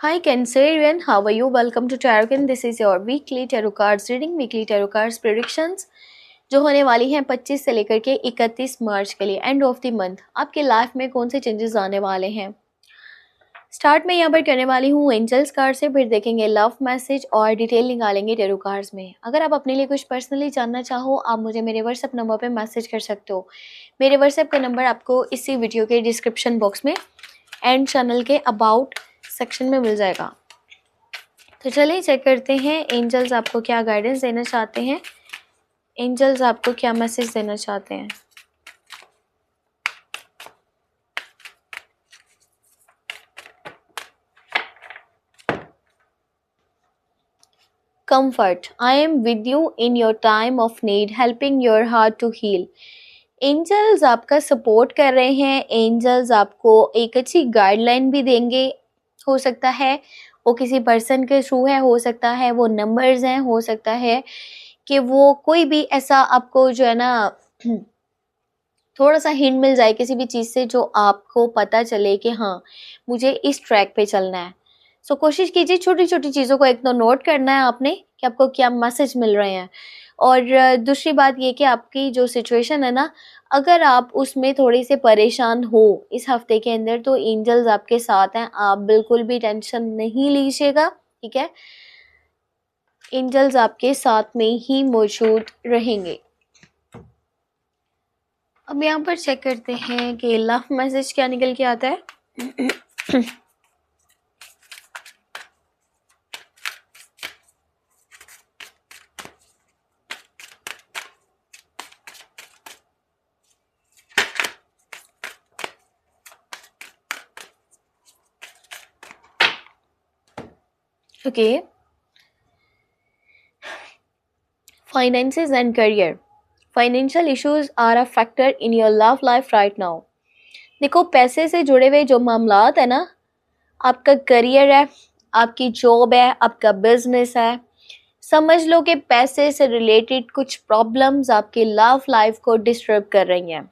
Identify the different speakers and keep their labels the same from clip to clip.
Speaker 1: Hi Cancerian, how are you? Welcome to Tarot. This is your weekly tarot cards reading, weekly tarot cards predictions जो होने वाली हैं 25 से लेकर के 31 मार्च के लिए, एंड ऑफ द मंथ आपके लाइफ में कौन से चेंजेस आने वाले हैं। स्टार्ट में यहाँ पर करने वाली हूँ एंजल्स कार्ड से, फिर देखेंगे लव मैसेज और डिटेल निकालेंगे टेरो कार्ड्स में। अगर आप अपने लिए कुछ पर्सनली जानना चाहो, आप मुझे मेरे व्हाट्सएप नंबर पर मैसेज कर सकते हो। मेरे व्हाट्सएप का नंबर आपको इसी वीडियो के डिस्क्रिप्शन बॉक्स में एंड चैनल के अबाउट सेक्शन में मिल जाएगा। तो चलिए चेक करते हैं एंजल्स आपको क्या गाइडेंस देना चाहते हैं, एंजल्स आपको क्या मैसेज देना चाहते हैं। Comfort. I am with you in your time of need, helping your heart to heal. Angels आपका सपोर्ट कर रहे हैं। एंजल्स आपको एक अच्छी गाइडलाइन भी देंगे। हो सकता है वो किसी पर्सन के थ्रू है, हो सकता है वो नंबर्स हैं, हो सकता है कि वो कोई भी ऐसा आपको जो है ना थोड़ा सा हिंट मिल जाए किसी भी चीज़ से जो आपको पता चले कि हाँ मुझे इस ट्रैक पे चलना है। सो कोशिश कीजिए छोटी छोटी चीज़ों को एक तो नोट करना है आपने कि आपको क्या मैसेज मिल रहे हैं। और दूसरी बात ये कि आपकी जो सिचुएशन है ना, अगर आप उसमें थोड़ी से परेशान हो इस हफ्ते के अंदर, तो एंजल्स आपके साथ हैं। आप बिल्कुल भी टेंशन नहीं लीजिएगा, ठीक है। एंजल्स आपके साथ में ही मौजूद रहेंगे। अब यहाँ पर चेक करते हैं कि लव मैसेज क्या निकल के आता है। Okay, finances and career. Financial issues are a factor in your love life right now. देखो, पैसे से जुड़े हुए जो मामलात है ना, आपका करियर है, आपकी जॉब है, आपका बिजनेस है, समझ लो कि पैसे से रिलेटेड कुछ प्रॉब्लम्स आपकी लव लाइफ को डिस्टर्ब कर रही हैं,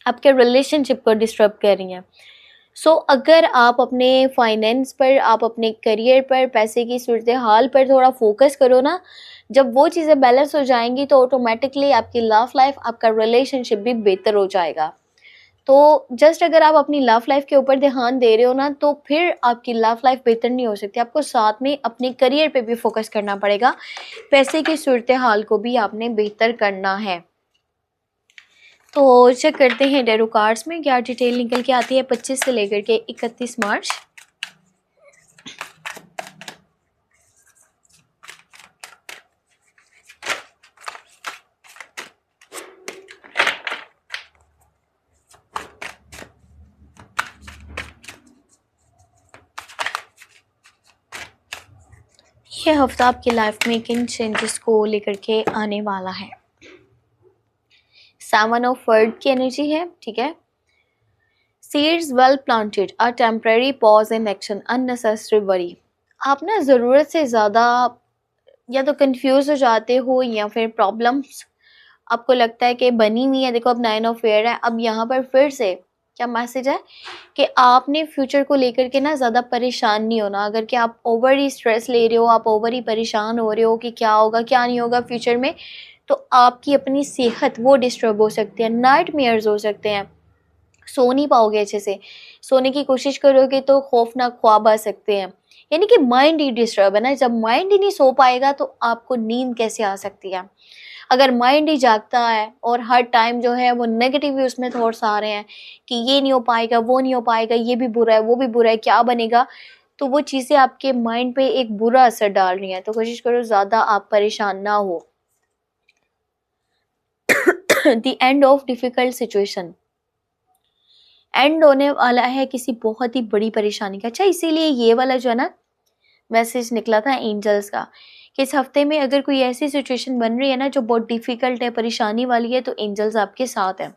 Speaker 1: आपके रिलेशनशिप को डिस्टर्ब कर रही हैं। सो अगर आप अपने फाइनेंस पर, आप अपने करियर पर, पैसे की सूरत हाल पर थोड़ा फोकस करो ना, जब वो चीज़ें बैलेंस हो जाएंगी तो ऑटोमेटिकली आपकी लव लाइफ, आपका रिलेशनशिप भी बेहतर हो जाएगा। तो जस्ट अगर आप अपनी लव लाइफ के ऊपर ध्यान दे रहे हो ना, तो फिर आपकी लव लाइफ बेहतर नहीं हो सकती। आपको साथ में अपने करियर पे भी फोकस करना पड़ेगा, पैसे की सूरत हाल को भी आपने बेहतर करना है। तो चेक करते हैं टैरो कार्ड्स में क्या डिटेल निकल के आती है 25 से लेकर के 31 मार्च। ये हफ्ता आपकी लाइफ में किन चेंजेस को लेकर के आने वाला है। 7 ऑफ वर्ड की एनर्जी है, ठीक है। Seeds well planted, a temporary pause in action, unnecessary worry. आप ना ज़रूरत से ज़्यादा या तो कंफ्यूज हो जाते हो या फिर प्रॉब्लम्स आपको लगता है कि बनी हुई है। देखो, अब 9 ऑफ एयर है। अब यहाँ पर फिर से क्या मैसेज है कि आपने फ्यूचर को लेकर के ना ज़्यादा परेशान नहीं होना। अगर कि आप ओवर ही स्ट्रेस ले रहे हो, आप ओवर ही परेशान हो रहे हो कि क्या होगा क्या नहीं होगा फ्यूचर में, तो आपकी अपनी सेहत वो डिस्टर्ब हो सकती है, नाइटमेयर्स हो सकते हैं, सो नहीं पाओगे अच्छे से, सोने की कोशिश करोगे तो खौफनाक ख्वाब आ सकते हैं। यानी कि माइंड ही डिस्टर्ब है ना। जब माइंड ही नहीं सो पाएगा तो आपको नींद कैसे आ सकती है। अगर माइंड ही जागता है और हर टाइम जो है वो नेगेटिव ही उसमें थॉट्स आ रहे हैं कि ये नहीं हो पाएगा, वो नहीं हो पाएगा, ये भी बुरा है, वो भी बुरा है, क्या बनेगा, तो वो चीज़ें आपके माइंड पे एक बुरा असर डाल रही हैं। तो कोशिश करो ज़्यादा आप परेशान ना हो। The end of difficult situation, and होने वाला है किसी बहुत ही बड़ी परेशानी का। अच्छा, इसीलिए ये वाला जो है ना मैसेज निकला था एंजल्स का कि इस हफ्ते में अगर कोई ऐसी सिचुएशन बन रही है ना जो बहुत डिफिकल्ट है, परेशानी वाली है, तो एंजल्स आपके साथ हैं।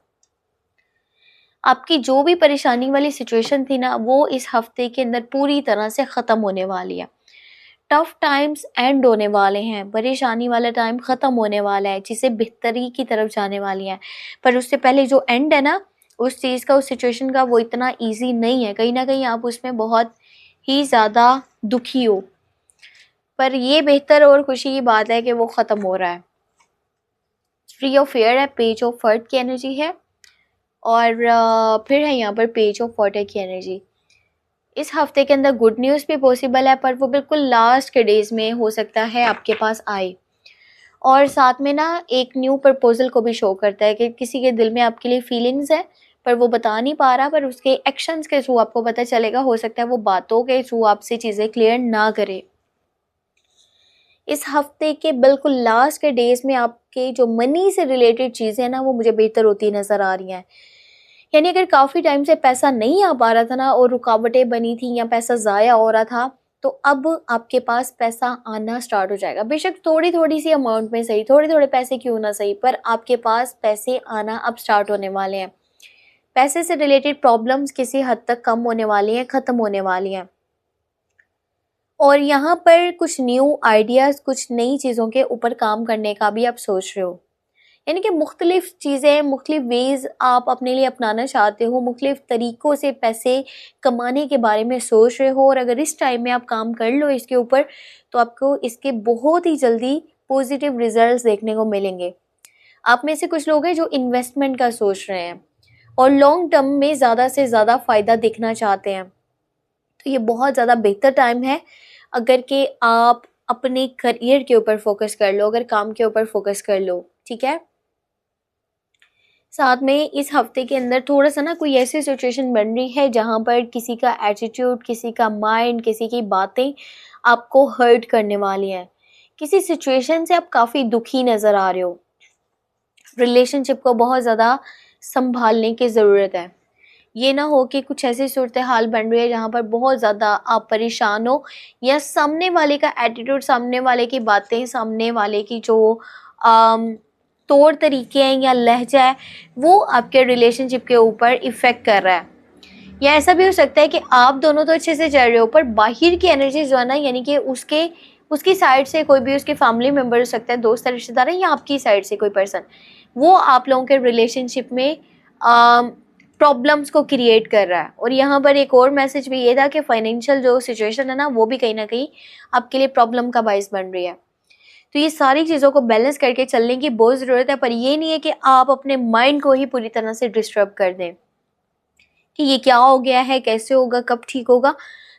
Speaker 1: आपकी जो भी परेशानी वाली सिचुएशन थी ना, वो इस हफ्ते के अंदर पूरी तरह से ख़त्म होने वाली है। टफ टाइम्स एंड होने वाले हैं, परेशानी वाला टाइम ख़त्म होने वाला है, चीज़ें बेहतरी की तरफ जाने वाली हैं। पर उससे पहले जो एंड है ना उस चीज़ का, उस सिचुएशन का, वो इतना ईजी नहीं है। कहीं ना कहीं आप उसमें बहुत ही ज़्यादा दुखी हो, पर ये बेहतर और खुशी की बात है कि वो ख़त्म हो रहा है। फ्री ऑफ फेयर है, पेज ऑफ अर्थ की एनर्जी है, और फिर है यहाँ पर पेज ऑफ वाटर की एनर्जी। इस हफ्ते के अंदर गुड न्यूज़ भी पॉसिबल है, पर वो बिल्कुल लास्ट के डेज में हो सकता है आपके पास आए। और साथ में ना एक न्यू प्रपोजल को भी शो करता है कि किसी के दिल में आपके लिए फीलिंग्स है, पर वो बता नहीं पा रहा, पर उसके एक्शंस के थ्रू आपको पता चलेगा। हो सकता है वो बातों के थ्रू आपसे चीज़ें क्लियर ना करे। इस हफ्ते के बिल्कुल लास्ट के डेज में आपके जो मनी से रिलेटेड चीज़ें हैं ना, वो मुझे बेहतर होती नज़र आ रही हैं। यानी अगर काफ़ी टाइम से पैसा नहीं आ पा रहा था ना, और रुकावटें बनी थी या पैसा ज़ाया हो रहा था, तो अब आपके पास पैसा आना स्टार्ट हो जाएगा। बेशक थोड़ी थोड़ी सी अमाउंट में सही, थोड़े थोड़े पैसे क्यों ना सही, पर आपके पास पैसे आना अब स्टार्ट होने वाले हैं। पैसे से रिलेटेड प्रॉब्लम्स किसी हद तक कम होने वाली हैं, ख़त्म होने वाली हैं। और यहाँ पर कुछ न्यू आइडियाज़, कुछ नई चीज़ों के ऊपर काम करने का भी आप सोच रहे हो। यानी कि मुख्तलिफ चीज़ें, मुख्तलिफ वेज़ आप अपने लिए अपनाना चाहते हो, मुख्तलिफ तरीक़ों से पैसे कमाने के बारे में सोच रहे हो। और अगर इस टाइम में आप काम कर लो इसके ऊपर, तो आपको इसके बहुत ही जल्दी पॉजिटिव रिजल्ट्स देखने को मिलेंगे। आप में से कुछ लोग हैं जो इन्वेस्टमेंट का सोच रहे हैं और लॉन्ग टर्म में ज़्यादा से ज़्यादा फ़ायदा देखना चाहते हैं। तो ये बहुत ज़्यादा बेहतर टाइम है अगर कि आप अपने करियर के ऊपर फोकस कर लो, अगर काम के ऊपर फोकस कर लो, ठीक है। साथ में इस हफ्ते के अंदर थोड़ा सा ना कोई ऐसी सिचुएशन बन रही है जहाँ पर किसी का एटीट्यूड, किसी का माइंड, किसी की बातें आपको हर्ट करने वाली हैं। किसी सिचुएशन से आप काफ़ी दुखी नज़र आ रहे हो। रिलेशनशिप को बहुत ज़्यादा संभालने की ज़रूरत है। ये ना हो कि कुछ ऐसी सूरत हाल बन रही है जहाँ पर बहुत ज़्यादा आप परेशान हो, या सामने वाले का एटीट्यूड, सामने वाले की बातें, सामने वाले की जो तौर तरीके हैं या लहजा है, वो आपके रिलेशनशिप के ऊपर इफ़ेक्ट कर रहा है। या ऐसा भी हो सकता है कि आप दोनों तो अच्छे से चल रहे हो, पर बाहर की एनर्जी जो है ना, यानी कि उसकी साइड से कोई भी, उसके फैमिली मेम्बर हो सकता है, दोस्त रिश्तेदार है, या आपकी साइड से कोई पर्सन, वो आप लोगों के रिलेशनशिप में प्रॉब्लम्स को क्रिएट कर रहा है। और यहाँ पर एक और मैसेज भी ये था कि फाइनेंशियल जो सिचुएशन है ना, वो भी कहीं ना कहीं आपके लिए प्रॉब्लम का बायस बन रही है। तो ये सारी चीज़ों को बैलेंस करके चलने की बहुत ज़रूरत है, पर ये नहीं है कि आप अपने माइंड को ही पूरी तरह से डिस्टर्ब कर दें कि ये क्या हो गया है, कैसे होगा, कब ठीक होगा।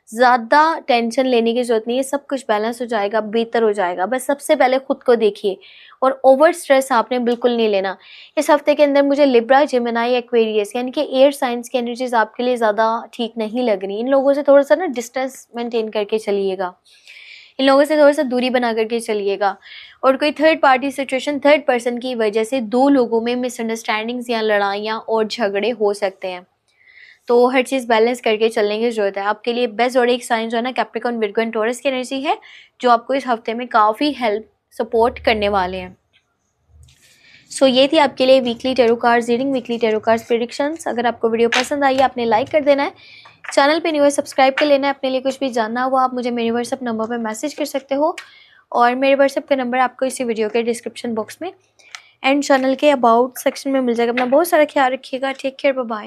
Speaker 1: ज़्यादा टेंशन लेने की ज़रूरत नहीं है, सब कुछ बैलेंस हो जाएगा, बेहतर हो जाएगा। बस सबसे पहले खुद को देखिए, और ओवर स्ट्रेस आपने बिल्कुल नहीं लेना। इस हफ्ते के अंदर मुझे लिब्रा, जेमिनी, एक्वेरियस यानी कि एयर साइंस की एनर्जीज आपके लिए ज़्यादा ठीक नहीं लग रही। इन लोगों से थोड़ा सा ना डिस्टेंस मेंटेन करके चलिएगा, इन लोगों से थोड़ा सा दूरी बना करके चलिएगा। और कोई third party situation, third person की वजह से दो लोगों में मिसअंडरस्टैंडिंग्स या लड़ाइयाँ और झगड़े हो सकते हैं। तो हर चीज़ बैलेंस करके चलने की ज़रूरत है। आपके लिए बेस्ट ज़ोडिएक साइन जो है ना, कैप्रिकॉर्न, विर्गो एंड टॉरस की एनर्जी है, जो आपको इस हफ्ते में काफ़ी हेल्प, सपोर्ट करने वाले हैं। सो ये थी आपके लिए weekly tarot cards reading, weekly tarot cards predictions. अगर आपको वीडियो पसंद आई है, आपने लाइक कर देना है, चैनल पे न्यू है सब्सक्राइब कर लेना है। अपने लिए कुछ भी जानना हो आप मुझे मेरे व्हाट्सअप नंबर पर मैसेज कर सकते हो, और मेरे व्हाट्सअप का नंबर आपको इसी वीडियो के डिस्क्रिप्शन बॉक्स में एंड चैनल के अबाउट सेक्शन में मिल जाएगा। अपना बहुत सारा ख्याल रखिएगा। Take care, bye bye.